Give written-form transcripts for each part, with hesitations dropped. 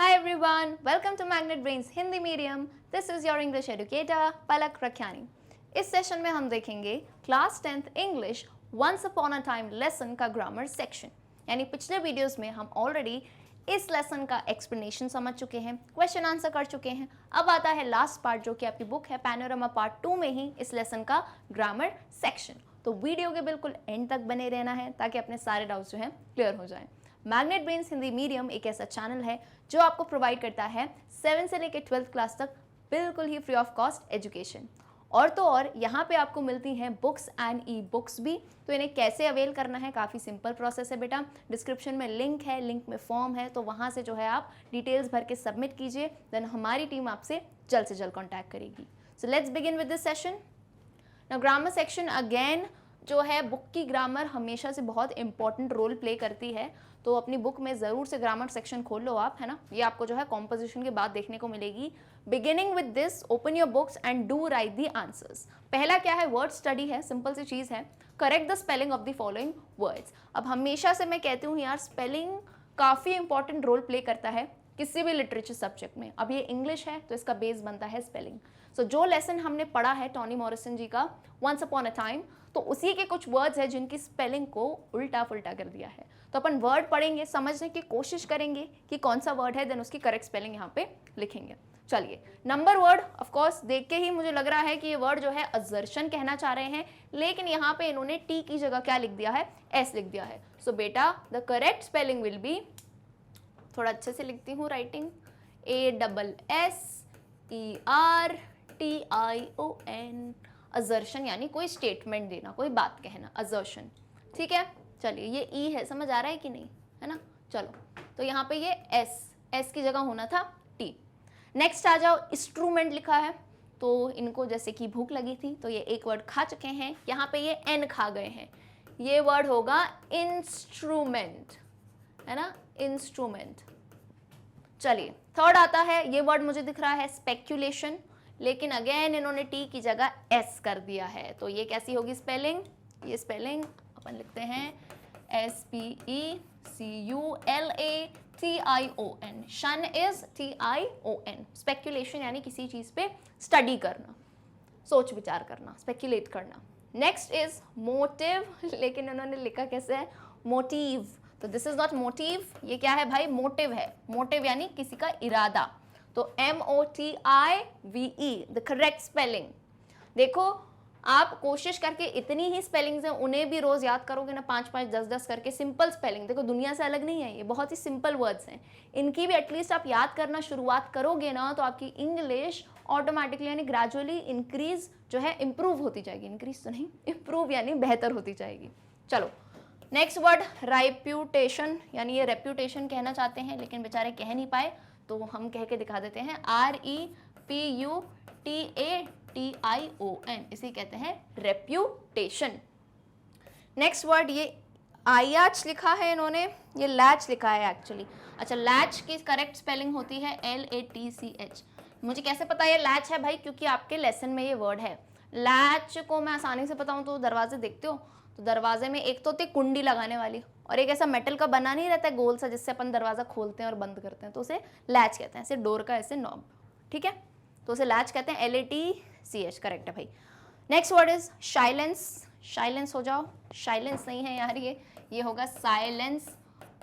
Hi everyone, welcome to Magnet Brains Hindi Medium. This is your English educator पलक रखियानी. इस session में हम देखेंगे class 10th English once upon a time lesson का grammar section. यानी पिछले videos में हम ऑलरेडी इस लेसन का एक्सप्लेनेशन समझ चुके हैं, क्वेश्चन आंसर कर चुके हैं. अब आता है लास्ट पार्ट जो कि आपकी बुक है पैनोरामा पार्ट 2 में ही इस लेसन का ग्रामर सेक्शन. तो वीडियो के बिल्कुल एंड तक बने रहना है ताकि अपने सारे डाउट्स जो हैं क्लियर हो जाएं. मैग्नेट ब्रेन्स हिंदी मीडियम एक ऐसा चैनल है जो आपको प्रोवाइड करता है 7 से लेकर 12th क्लास तक बिल्कुल ही फ्री ऑफ कॉस्ट एजुकेशन. और तो और यहाँ पे आपको मिलती हैं बुक्स एंड ई बुक्स भी. तो इन्हें कैसे अवेल करना है, काफ़ी सिंपल प्रोसेस है बेटा. डिस्क्रिप्शन में लिंक है, लिंक में फॉर्म है, तो वहाँ से जो है आप डिटेल्स भर के सबमिट कीजिए. देन हमारी टीम आपसे जल्द से जल्द कॉन्टैक्ट करेगी. So let's begin with this session. Now grammar section again जो है बुक की ग्रामर हमेशा से बहुत इंपॉर्टेंट रोल प्ले करती है. तो अपनी बुक में ज़रूर से ग्रामर सेक्शन खोल लो आप, है ना. ये आपको जो है कॉम्पोजिशन के बाद देखने को मिलेगी. Beginning with this open your books and do right the answers. पहला क्या है, वर्ड स्टडी है, सिंपल सी चीज़ है. Correct the spelling of the following words. अब हमेशा से मैं कहती हूँ यार, स्पेलिंग काफ़ी इंपॉर्टेंट रोल प्ले करता है किसी भी लिटरेचर सब्जेक्ट में. अब ये इंग्लिश है तो इसका बेस बनता है स्पेलिंग. सो जो लेसन हमने पढ़ा है टॉनी मॉरिसन जी का वंस अपॉन अ टाइम, तो उसी के कुछ वर्ड्स है जिनकी स्पेलिंग को उल्टा फुल्टा कर दिया है. तो अपन वर्ड पढ़ेंगे, समझने की कोशिश करेंगे कि कौन सा वर्ड है, देन उसकी करेक्ट स्पेलिंग यहाँ पे लिखेंगे. चलिए, नंबर वर्ड ऑफ कोर्स देख के ही मुझे लग रहा है कि ये वर्ड जो है अजर्शन कहना चाह रहे हैं, लेकिन यहाँ पे इन्होंने टी की जगह क्या लिख दिया है, एस लिख दिया है. सो बेटा the correct spelling will be, थोड़ा अच्छे से लिखती हूँ राइटिंग, ASSERTION. अजर्शन यानी कोई स्टेटमेंट देना, कोई बात कहना, अजर्शन. ठीक है, चलिए ये ई है, समझ आ रहा है कि नहीं, है ना. चलो, तो यहाँ पे ये एस की जगह होना था टी. नेक्स्ट आ जाओ, इंस्ट्रूमेंट लिखा है, तो इनको जैसे कि भूख लगी थी तो ये एक वर्ड खा चुके हैं, यहाँ पे ये एन खा गए हैं, ये वर्ड होगा इंस्ट्रूमेंट, है ना, इंस्ट्रूमेंट. चलिए, थर्ड आता है, ये वर्ड मुझे दिख रहा है स्पेक्यूलेशन, लेकिन अगेन इन्होंने टी की जगह एस कर दिया है. तो ये कैसी होगी स्पेलिंग, ये स्पेलिंग अपन लिखते हैं SPECULATION. शन इज TION. स्पेक्यूलेशन यानी किसी चीज पे स्टडी करना, सोच विचार करना, स्पेक्यूलेट करना. नेक्स्ट इज मोटिव, लेकिन उन्होंने लिखा कैसे है, मोटिव. तो दिस इज नॉट मोटिव, ये क्या है भाई, मोटिव है. मोटिव यानी किसी का इरादा. तो MOTIVE द करेक्ट स्पेलिंग. देखो, आप कोशिश करके इतनी ही स्पेलिंग्स हैं उन्हें भी रोज याद करोगे ना, 5-5 10-10 करके. सिंपल स्पेलिंग देखो, दुनिया से अलग नहीं है, ये बहुत ही सिंपल वर्ड्स हैं. इनकी भी एटलीस्ट आप याद करना शुरुआत करोगे ना, तो आपकी इंग्लिश ऑटोमेटिकली यानी ग्रेजुअली इंक्रीज जो है इंप्रूव होती जाएगी. इंक्रीज तो नहीं, इंप्रूव यानी बेहतर होती जाएगी. चलो, नेक्स्ट वर्ड रेप्यूटेशन, यानी ये रेप्यूटेशन कहना चाहते हैं लेकिन बेचारे कह नहीं पाए, तो हम कह के दिखा देते हैं REPUTATION. इसे कहते हैं रेप्यूटेशन. नेक्स्ट वर्ड, ये आयाच लिखा है इन्होंने, ये लैच लिखा है एक्चुअली. अच्छा, लैच की करेक्ट स्पेलिंग होती है LATCH. मुझे कैसे पता ये लैच है भाई, क्योंकि आपके लेसन में ये वर्ड है. लैच को मैं आसानी से बताऊं तो दरवाजे देखते हो, तो दरवाजे में एक तो होती है कुंडी लगाने वाली, और एक ऐसा मेटल का बना नहीं रहता है गोल सा, जिससे अपन दरवाजा खोलते हैं और बंद करते हैं, तो उसे लैच कहते हैं. ऐसे डोर का ऐसे नॉब, ठीक है, तो उसे लैच कहते हैं. LATCH करेक्ट है भाई. Next word is silence. Silence हो जाओ, साइलेंस नहीं है यार, ये होगा साइलेंस.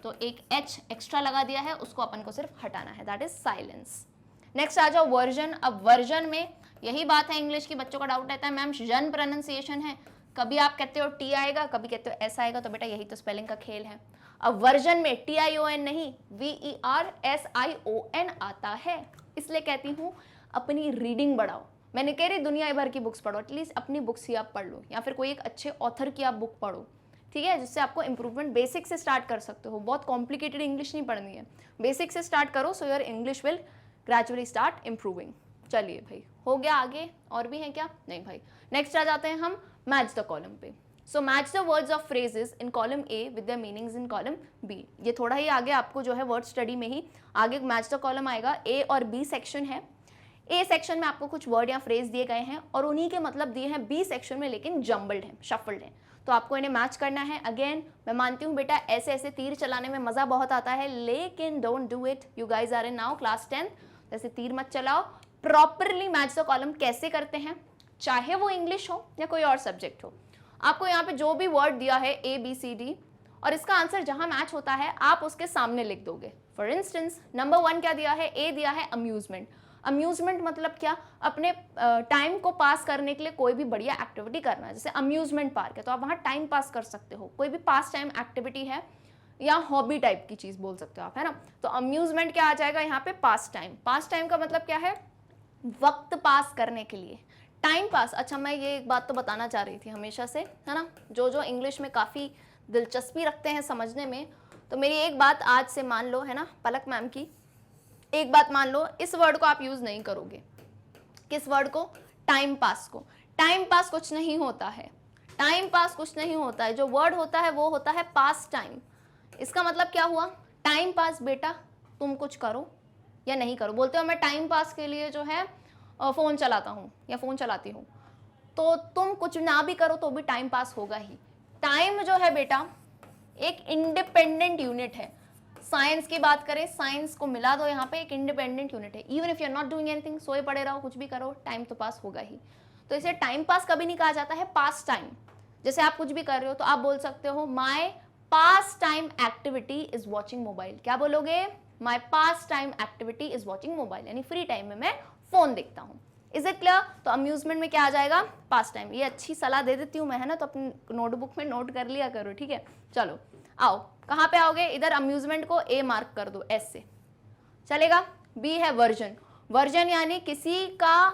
तो एक H एक्स्ट्रा लगा दिया है, उसको अपन को सिर्फ हटाना है, दैट इज साइलेंस. नेक्स्ट आ जाओ वर्जन. अब वर्जन में यही बात है, इंग्लिश की बच्चों का डाउट रहता है मैम जन प्रोनाउंसिएशन है, कभी आप कहते हो टी आएगा, कभी कहते हो एस आएगा, तो बेटा यही तो स्पेलिंग का खेल है. अब वर्जन में TION नहीं, VERSION आता है. इसलिए कहती हूँ अपनी रीडिंग बढ़ाओ. मैंने कह रही दुनिया भर की बुक्स पढ़ो, एटलीस्ट अपनी बुक्स ही आप पढ़ लो, या फिर कोई एक अच्छे ऑथर की आप बुक पढ़ो, ठीक है, जिससे आपको इंप्रूवमेंट बेसिक से स्टार्ट कर सकते हो. बहुत कॉम्प्लिकेटेड इंग्लिश नहीं पढ़नी है, बेसिक से स्टार्ट करो, so your English will gradually start improving. चलिए भाई, हो गया. आगे और भी है क्या, नहीं भाई. नेक्स्ट आ जाते हैं हम मैच द कॉलम पे. So match the words of phrases in column A with the meanings in column B. ये थोड़ा ही आगे आपको जो है वर्ड स्टडी में ही आगे मैच द कॉलम आएगा. A और B सेक्शन है. A सेक्शन में आपको कुछ वर्ड या फ्रेज दिए गए हैं और उन्हीं के मतलब दिए हैं B सेक्शन में, लेकिन जम्बल्ड हैं, शफल्ड हैं. तो आपको इन्हें मैच करना है। अगेन मैं मानती हूँ बेटा ऐसे ऐसे तीर चलाने में मज़ा बहुत आता है, लेकिन don't do it, you guys are in now class 10। जैसे तीर मत चलाओ, प्रॉपरली मैच द कॉलम कैसे करते हैं, चाहे वो इंग्लिश हो या कोई और सब्जेक्ट हो। आपको यहाँ पे जो भी वर्ड दिया है ABCD और इसका आंसर जहां मैच होता है आप उसके सामने लिख दोगे। फॉर इंस्टेंस नंबर 1 क्या दिया है, A दिया है अम्यूजमेंट। अम्यूजमेंट मतलब क्या, अपने टाइम को पास करने के लिए कोई भी बढ़िया एक्टिविटी करना, जैसे अम्यूजमेंट पार्क है तो आप वहाँ टाइम पास कर सकते हो, कोई भी पास टाइम एक्टिविटी है या हॉबी टाइप की चीज़ बोल सकते हो आप, है ना। तो अम्यूजमेंट क्या आ जाएगा यहाँ पे, पास टाइम। पास टाइम का मतलब क्या है, वक्त पास करने के लिए, टाइम पास। अच्छा मैं ये एक बात तो बताना चाह रही थी हमेशा से, है ना, जो इंग्लिश में काफ़ी दिलचस्पी रखते हैं समझने में, तो मेरी एक बात आज से मान लो, है ना पलक मैम की, एक बात मान लो, इस वर्ड को आप यूज़ नहीं करोगे। किस वर्ड को, टाइम पास को। टाइम पास कुछ नहीं होता है, टाइम पास कुछ नहीं होता है, जो वर्ड होता है वो होता है पास टाइम। इसका मतलब क्या हुआ, टाइम पास बेटा तुम कुछ करो या नहीं करो। बोलते हो मैं टाइम पास के लिए जो है फ़ोन चलाता हूँ या फ़ोन चलाती हूँ, तो तुम कुछ ना भी करो तो भी टाइम पास होगा ही। टाइम जो है बेटा एक इंडिपेंडेंट यूनिट है। साइंस की बात करें, साइंस को मिला दो यहाँ पे, एक इंडिपेंडेंट यूनिट है। Even if you are not doing anything, सोए पड़े रहो, कुछ भी करो, टाइम तो पास होगा ही। तो इसे टाइम पास कभी नहीं कहा जाता है, पास टाइम। जैसे आप कुछ भी कर रहे हो तो आप बोल सकते हो my pastime activity is watching mobile. क्या बोलोगे, my pastime activity is watching mobile, यानी फ्री टाइम में मैं फोन देखता हूँ। Is it clear. तो अम्यूजमेंट में क्या आ जाएगा, पास टाइम। ये अच्छी सलाह दे देती हूँ मैं, है ना, तो अपनी नोटबुक में नोट कर लिया करो, ठीक है। चलो आओ, कहाँ पे आओगे, इधर अम्यूजमेंट को A मार्क कर दो, S से चलेगा। B है वर्जन। वर्जन यानी किसी का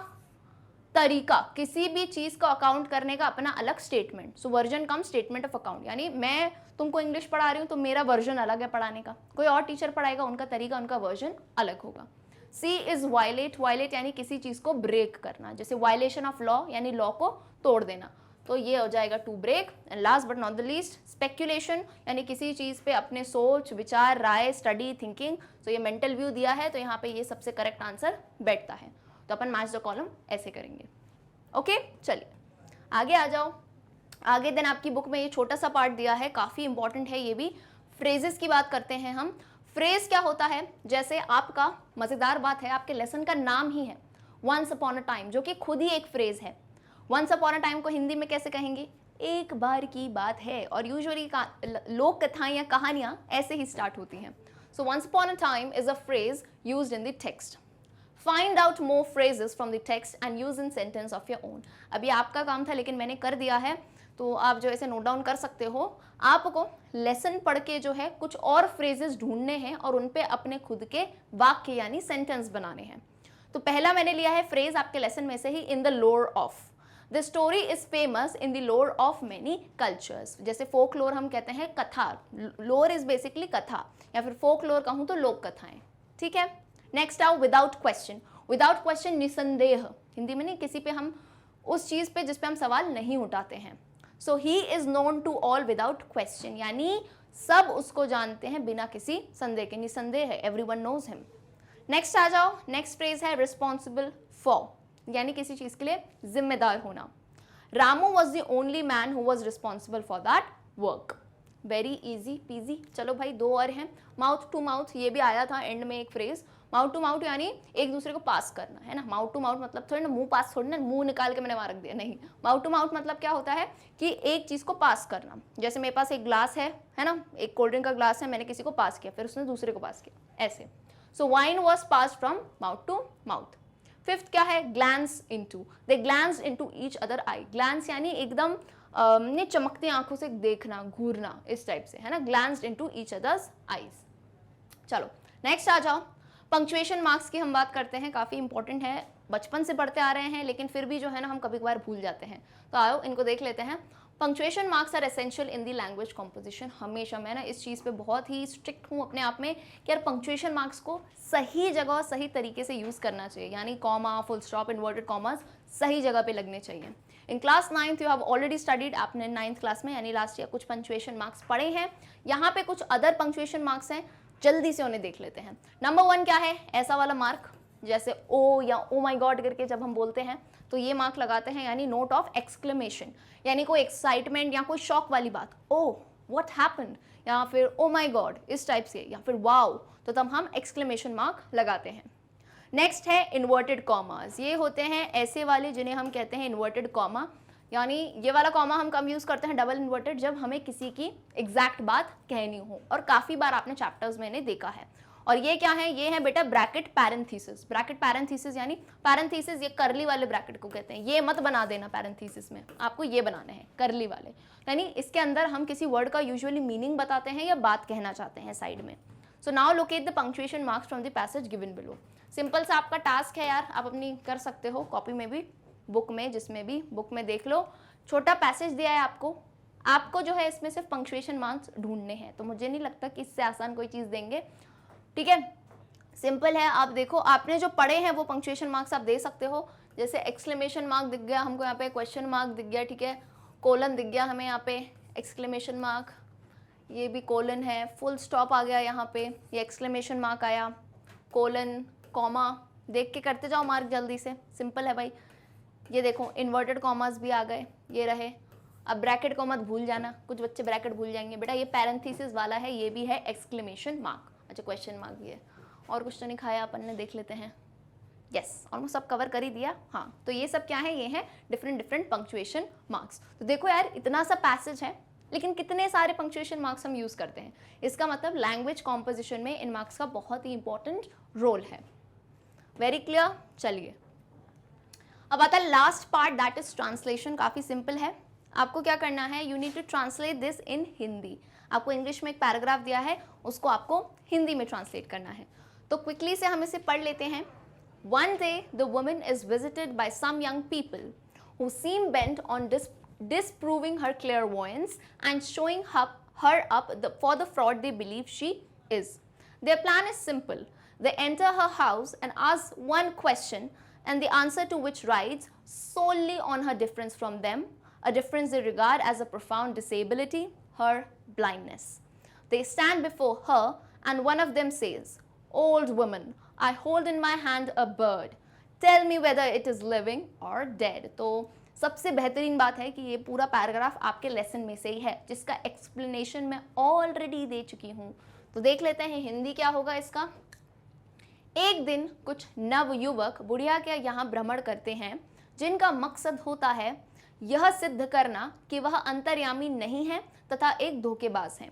तरीका, किसी भी चीज को अकाउंट करने का अपना अलग statement. So version come statement of account, यानी मैं तुमको इंग्लिश पढ़ा रही हूँ तो मेरा वर्जन अलग है पढ़ाने का, कोई और टीचर पढ़ाएगा, उनका तरीका, उनका वर्जन अलग होगा। C is violet. वायलेट यानी किसी चीज को ब्रेक करना, जैसे वायलेशन ऑफ लॉ यानी लॉ को तोड़ देना, तो ये हो जाएगा to break. And last but not the least, speculation यानी किसी चीज पे अपने सोच, विचार, राय, स्टडी, थिंकिंग। तो ये मेंटल व्यू दिया है तो यहाँ पे ये सबसे करेक्ट आंसर बैठता है। तो अपन मैच द कॉलम ऐसे करेंगे। ओके चलिए आगे आ जाओ। आगे देन आपकी बुक में ये छोटा सा पार्ट दिया है, काफ़ी इंपॉर्टेंट है ये भी। फ्रेजेस की बात करते हैं हम। फ्रेज क्या होता है, जैसे आपका मज़ेदार बात है, आपके लेसन का नाम ही है वंस अपॉन अ टाइम, जो कि खुद ही एक फ्रेज है। वंस अपॉन अ टाइम को हिंदी में कैसे कहेंगे, एक बार की बात है। और यूजुअली लोक कथाएं या कहानियाँ ऐसे ही स्टार्ट होती हैं। So once upon a time is a phrase used in the text. Find out more phrases from the text and use in sentence of your own। अभी आपका काम था लेकिन मैंने कर दिया है, तो आप जो ऐसे नोट डाउन कर सकते हो। आपको लेसन पढ़ के जो है कुछ और फ्रेजेस ढूंढने हैं और उन पे अपने खुद के वाक्य यानी सेंटेंस बनाने हैं। तो पहला मैंने लिया है फ्रेज आपके लेसन में से ही, इन द लोर of. The story is famous in the लोर ऑफ मेनी कल्चर्स। जैसे फोक लोर हम कहते हैं कथा, लोर इज बेसिकली कथा, या फिर फोक लोर कहूँ तो लोक कथाएं, ठीक है। नेक्स्ट आओ विदाउट क्वेश्चन। विदाउट क्वेश्चन निसंदेह, हिंदी में नहीं, किसी पे हम उस चीज पे जिस पे हम सवाल नहीं उठाते हैं। So he is known to all without question, यानी सब उसको जानते हैं बिना किसी संदेह के, निसंदेह है, एवरीवन नोज हिम। नेक्स्ट आ जाओ, नेक्स्ट फ्रेज है रिस्पॉन्सिबल फॉर, यानी किसी चीज के लिए जिम्मेदार होना। Ramu was the only man who was responsible for that work. Very easy PG. चलो भाई दो और हैं। माउथ टू माउथ, ये भी आया था एंड में एक फ्रेज। माउथ टू माउथ यानी एक दूसरे को पास करना, है ना। माउथ टू माउथ मतलब थोड़ी ना मुंह पास, थोड़ी ना मुंह निकाल के मैंने वहां रख दिया, नहीं। माउथ टू माउथ मतलब क्या होता है कि एक चीज को पास करना। जैसे मेरे पास एक ग्लास है ना, एक कोल्ड ड्रिंक का ग्लास है, मैंने किसी को पास किया, फिर उसने दूसरे को पास किया, ऐसे। So wine was pass from mouth to mouth. Fifth क्या है, glance into. They glanced into each other eye. Glance यानी एकदम ने चमकती आंखों से देखना, घूरना, इस टाइप से, है ना। Glanced into each others eyes. चलो नेक्स्ट आ जाओ। पंक्चुएशन मार्क्स की हम बात करते हैं, काफ़ी इंपॉर्टेंट है, बचपन से पढ़ते आ रहे हैं लेकिन फिर भी जो है ना हम कभी कभार भूल जाते हैं, तो आओ इनको देख लेते हैं। Punctuation marks are essential in the language composition. हमेशा मैं ना इस चीज़ पे बहुत ही स्ट्रिक्ट हूँ अपने आप में कि यार पंक्चुएशन मार्क्स को सही जगह सही तरीके से यूज़ करना चाहिए, यानी comma, full stop, inverted commas सही जगह पे लगने चाहिए। In class 9th you have already studied, आपने 9th क्लास में यानी लास्ट ईयर कुछ पंक्चुएशन मार्क्स पढ़े हैं। यहाँ पे कुछ अदर पंक्चुएशन मार्क्स हैं, जल्दी से उन्हें देख लेते हैं। नंबर 1 क्या है, ऐसा वाला मार्क, जैसे ओ या ओ माई गॉड करके जब हम बोलते हैं तो ये मार्क लगाते हैं, यानी नोट ऑफ एक्सक्लेमेशन, यानी कोई एक्साइटमेंट या कोई शॉक वाली बात, ओ व्हाट हैपेंड, या फिर ओ माई गॉड इस टाइप से, या फिर वाओ, तो तब हम एक्सक्लेमेशन मार्क लगाते हैं। नेक्स्ट है इन्वर्टेड कॉमास। ये होते हैं ऐसे वाले जिन्हें हम कहते हैं इन्वर्टेड कॉमा, यानी ये वाला कॉमा हम कम यूज़ करते हैं डबल इन्वर्टेड, जब हमें किसी की एग्जैक्ट बात कहनी हो, और काफ़ी बार आपने चैप्टर्स में इन्हें देखा है। और ये क्या है, ये है बेटा ब्रैकेट पैरेंथेसिस। ब्रैकेट पैरेंथेसिस यानी पैरेंथेसिस ये करली वाले ब्रैकेट को कहते हैं, ये मत बना देना पैरेंथेसिस में, आपको ये बनाने हैं करली वाले, यानी इसके अंदर हम किसी वर्ड का यूजुअली मीनिंग बताते हैं या बात कहना चाहते हैं साइड में। So now locate the punctuation marks from the passage given below. Simple सा आपका टास्क है यार, आप अपनी कर सकते हो, कॉपी में भी, बुक में, जिसमें भी, बुक में देख लो, छोटा पैसेज दिया है आपको जो है इसमें सिर्फ पंक्चुएशन मार्क्स ढूंढने हैं, तो मुझे नहीं लगता कि इससे आसान कोई चीज़ देंगे, ठीक है। सिंपल है, आप देखो आपने जो पढ़े हैं वो पंक्चुएशन मार्क्स आप दे सकते हो, जैसे एक्सक्लेमेशन मार्क दिख गया हमको यहाँ पे, क्वेश्चन मार्क दिख गया, ठीक है, कोलन दिख गया हमें यहाँ पे, एक्सक्लेमेशन मार्क, ये भी कोलन है, फुल स्टॉप आ गया यहाँ पे, ये एक्सक्लेमेशन मार्क आया, कोलन, कॉमा, देख के करते जाओ मार्क जल्दी से, सिंपल है भाई। ये देखो इन्वर्टेड कॉमास भी आ गए, ये रहे। अब ब्रैकेट को मत भूल जाना, कुछ बच्चे ब्रैकेट भूल जाएंगे बेटा, ये पैरेंथेसिस वाला है, ये भी है एक्सक्लेमेशन मार्क, अच्छा क्वेश्चन मार्क भी है। और कुछ तो नहीं खाया अपन ने, देख लेते हैं, यस ऑलमोस्ट सब कवर कर ही दिया। हाँ, तो ये सब क्या है, ये है डिफरेंट पंक्चुएशन मार्क्स। तो देखो यार इतना सा पैसेज है, लेकिन कितने सारे पंक्चुएशन मार्क्स हम यूज़ करते हैं, इसका मतलब लैंग्वेज कॉम्पोजिशन में इन मार्क्स का बहुत ही इंपॉर्टेंट रोल है। Very clear. चलिए अब आता है last part, that is translation. काफ़ी सिंपल है, आपको क्या करना है, you need to translate this in Hindi. आपको इंग्लिश में एक पैराग्राफ दिया है, उसको आपको हिंदी में ट्रांसलेट करना है। तो क्विकली से हम इसे पढ़ लेते हैं। One day the woman is visited by some young people who seem bent on disproving her clairvoyance and showing her up for the fraud they believe she is. Their plan is simple. They enter her house and ask one question, and the answer to which rides solely on her difference from them, a difference they regard as a profound disability, her blindness. They stand before her and one of them says, "Old woman, I hold in my hand a bird. Tell me whether it is living or dead." तो सबसे बेहतरीन बात है कि ये पूरा paragraph आपके lesson में से ही है, जिसका एक्सप्लेनेशन मैं ऑलरेडी दे चुकी हूँ। तो देख लेते हैं हिंदी क्या होगा इसका। एक दिन कुछ नव युवक बुढ़िया के यहाँ भ्रमण करते हैं, जिनका मकसद होता है यह सिद्ध करना कि वह अंतर्यामी नहीं है तथा एक धोखेबाज है।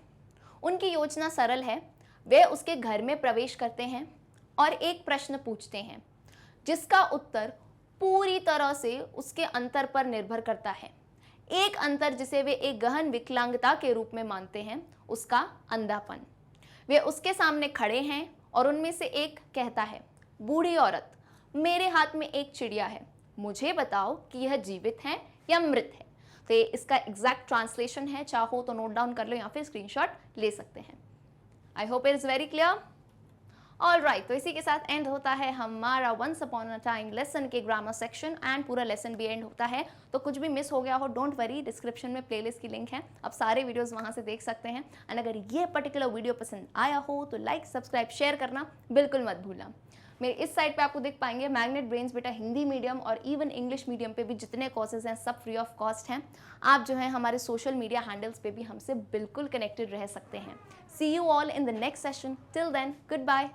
उनकी योजना सरल है, वे उसके घर में प्रवेश करते हैं और एक प्रश्न पूछते हैं, जिसका उत्तर पूरी तरह से उसके अंतर पर निर्भर करता है। एक अंतर जिसे वे एक गहन विकलांगता के रूप में मानते हैं, उसका अंधापन। वे उसके सामने खड़े हैं और उनमें से एक कहता है, बूढ़ी औरत, मेरे हाथ में एक चिड़िया है, मुझे बताओ कि यह जीवित है या मृत है। तो ये इसका एग्जैक्ट ट्रांसलेशन है, चाहो तो नोट डाउन कर लो या फिर स्क्रीनशॉट ले सकते हैं। I hope it is very clear. All right, तो इसी के साथ एंड होता है हमारा once upon a time lesson के ग्रामर सेक्शन, एंड पूरा लेसन भी एंड होता है। तो कुछ भी मिस हो गया हो, डोंट वरी, डिस्क्रिप्शन में प्लेलिस्ट की लिंक है, आप सारे वीडियोस वहां से देख सकते हैं। एंड अगर ये पर्टिकुलर वीडियो पसंद आया हो तो लाइक, सब्सक्राइब, शेयर करना बिल्कुल मत भूलना। मेरे इस साइड पे आपको देख पाएंगे मैग्नेट ब्रेन्स बेटा हिंदी मीडियम और इवन इंग्लिश मीडियम पे भी जितने कोर्सेज हैं सब फ्री ऑफ कॉस्ट हैं। आप जो है हमारे सोशल मीडिया हैंडल्स पे भी हमसे बिल्कुल कनेक्टेड रह सकते हैं। See you all in the next session, till then good bye.